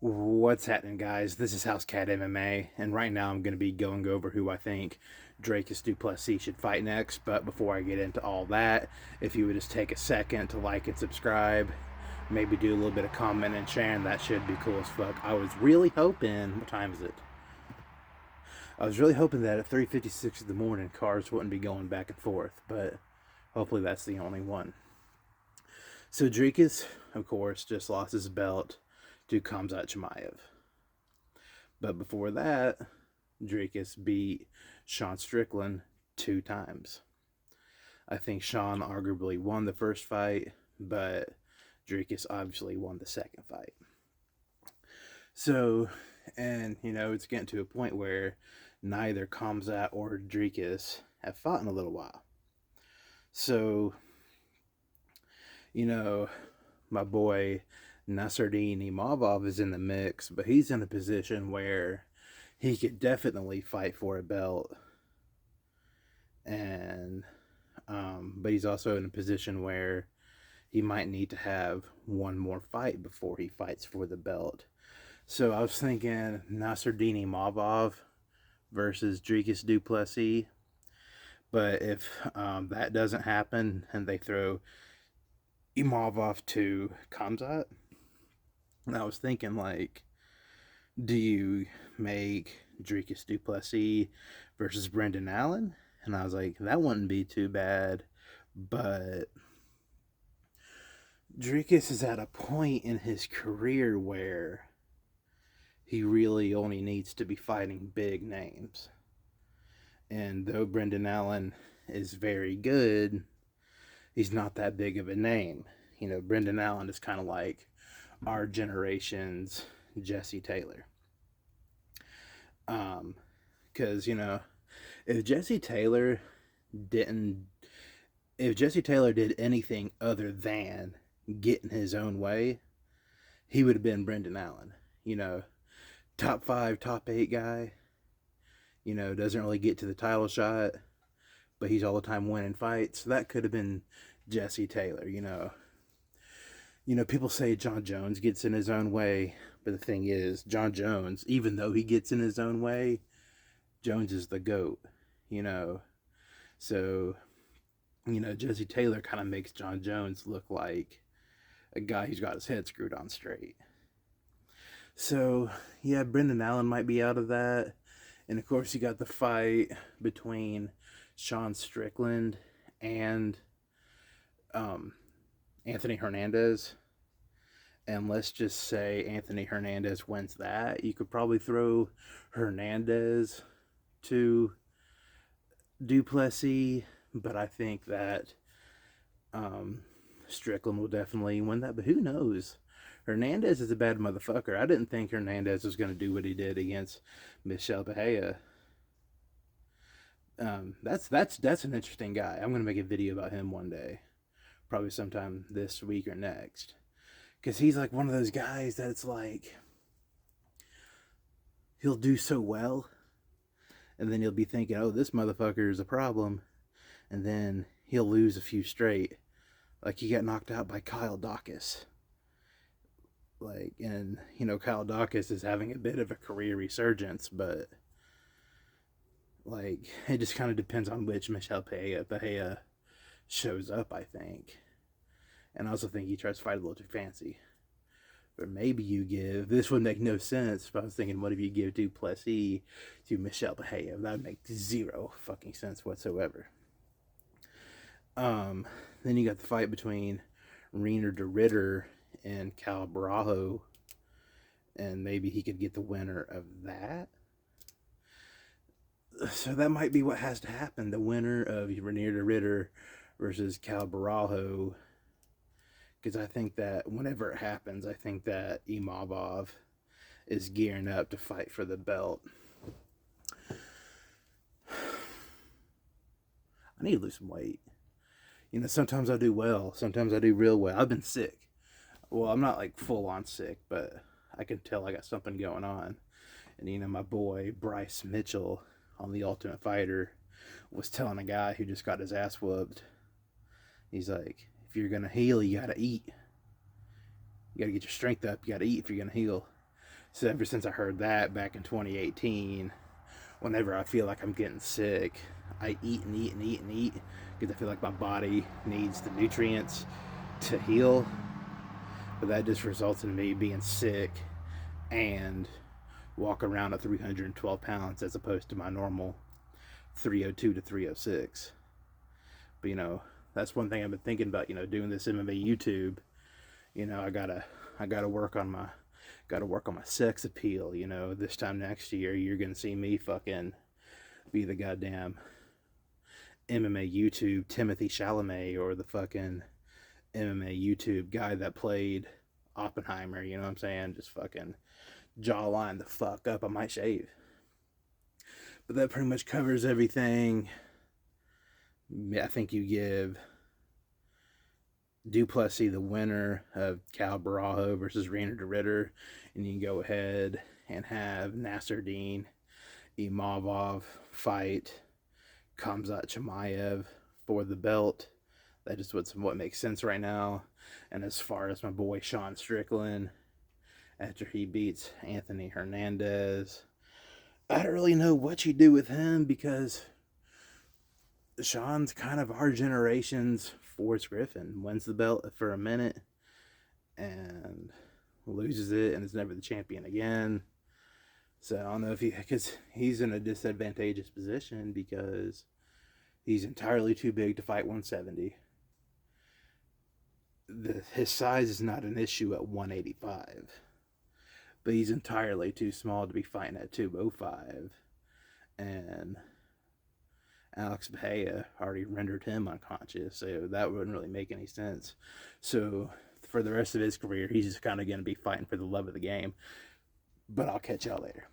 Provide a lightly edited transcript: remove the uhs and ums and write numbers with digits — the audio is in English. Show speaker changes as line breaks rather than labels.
What's happening, guys? This is House Cat MMA, and right now I'm going to be going over who I think Dricus du Plessis should fight next. But before I get into all that, if you would just take a second to like and subscribe, maybe do a little bit of comment and sharing, that should be cool as fuck. I was really hoping, what time is it? I was really hoping that at 3:56 in the morning, cars wouldn't be going back and forth, but hopefully that's the only one. So Dricus, of course, just lost his belt to Khamzat Chimaev. But before that, Dricus beat Sean Strickland 2 times. I think Sean arguably won the first fight, but Dricus obviously won the second fight. So, and it's getting to a point where neither Khamzat or Dricus have fought in a little while. So, my boy Nasruddin Imavov is in the mix, but he's in a position where he could definitely fight for a belt, and but he's also in a position where he might need to have one more fight before he fights for the belt. So I was thinking Nasruddin Imavov versus Dricus du Plessis, but if that doesn't happen and they throw Imavov to Khamzat, and I was thinking, like, do you make Dricus du Plessis versus Brendan Allen? And I was like, that wouldn't be too bad. But Dricus is at a point in his career where he really only needs to be fighting big names. And though Brendan Allen is very good, he's not that big of a name. Brendan Allen is kind of like our generation's Jesse Taylor. Because if Jesse Taylor didn't, if Jesse Taylor did anything other than get in his own way, he would have been Brendan Allen. Top 5, top 8 guy. Doesn't really get to the title shot, but he's all the time winning fights. That could have been Jesse Taylor. People say John Jones gets in his own way, but the thing is, John Jones, even though he gets in his own way, Jones is the GOAT, So, Jesse Taylor kind of makes John Jones look like a guy who's got his head screwed on straight. So, yeah, Brendan Allen might be out of that. And of course, you got the fight between Sean Strickland and Anthony Hernandez. And let's just say Anthony Hernandez wins that. You could probably throw Hernandez to du Plessis, but I think that Strickland will definitely win that. But who knows? Hernandez is a bad motherfucker. I didn't think Hernandez was going to do what he did against Michel Pereira. That's an interesting guy. I'm going to make a video about him one day, probably sometime this week or next, because he's like one of those guys that's like, he'll do so well, and then you'll be thinking, oh, this motherfucker is a problem, and then he'll lose a few straight, like he got knocked out by Kyle Dawkins. And Kyle Dawkins is having a bit of a career resurgence, but it just kind of depends on which Michel Pereira shows up, I think. And I also think he tries to fight a little too fancy. Or maybe you give, this would make no sense, but I was thinking, what if you give du Plessis to Michel Pereira? That would make zero fucking sense whatsoever. Then you got the fight between Reiner de Ritter and Cal Barajo, and maybe he could get the winner of that. So that might be what has to happen. The winner of Reiner de Ritter versus Cal Barajo, because I think that whenever it happens, I think that Imavov is gearing up to fight for the belt. I need to lose some weight. Sometimes I do well, sometimes I do real well. I've been sick. Well, I'm not like full on sick, but I can tell I got something going on. And my boy Bryce Mitchell on The Ultimate Fighter was telling a guy who just got his ass whooped, he's like, if you're gonna heal, you gotta eat. You gotta get your strength up. You gotta eat if you're gonna heal. So ever since I heard that back in 2018, whenever I feel like I'm getting sick, I eat and eat and eat and eat because I feel like my body needs the nutrients to heal. But that just results in me being sick and walk around at 312 pounds as opposed to my normal 302 to 306. But that's one thing I've been thinking about. Doing this MMA YouTube. I gotta work on my sex appeal. This time next year you're gonna see me fucking be the goddamn MMA YouTube Timothy Chalamet or the fucking MMA YouTube guy that played Oppenheimer. You know what I'm saying? Just fucking jawline the fuck up. I might shave. But that pretty much covers everything. I think you give Du Plessis the winner of Cal Barajo versus Rainer de Ritter, and you can go ahead and have Nasruddin Imavov fight Khamzat Chimaev for the belt. That is what makes sense right now. And as far as my boy Sean Strickland, after he beats Anthony Hernandez, I don't really know what you do with him because Sean's kind of our generation's Forrest Griffin. Wins the belt for a minute and loses it and is never the champion again. So I don't know because he's in a disadvantageous position because he's entirely too big to fight 170. His size is not an issue at 185, but he's entirely too small to be fighting at 205. And Alex Bahia already rendered him unconscious, so that wouldn't really make any sense. So for the rest of his career, he's just kind of going to be fighting for the love of the game. But I'll catch y'all later.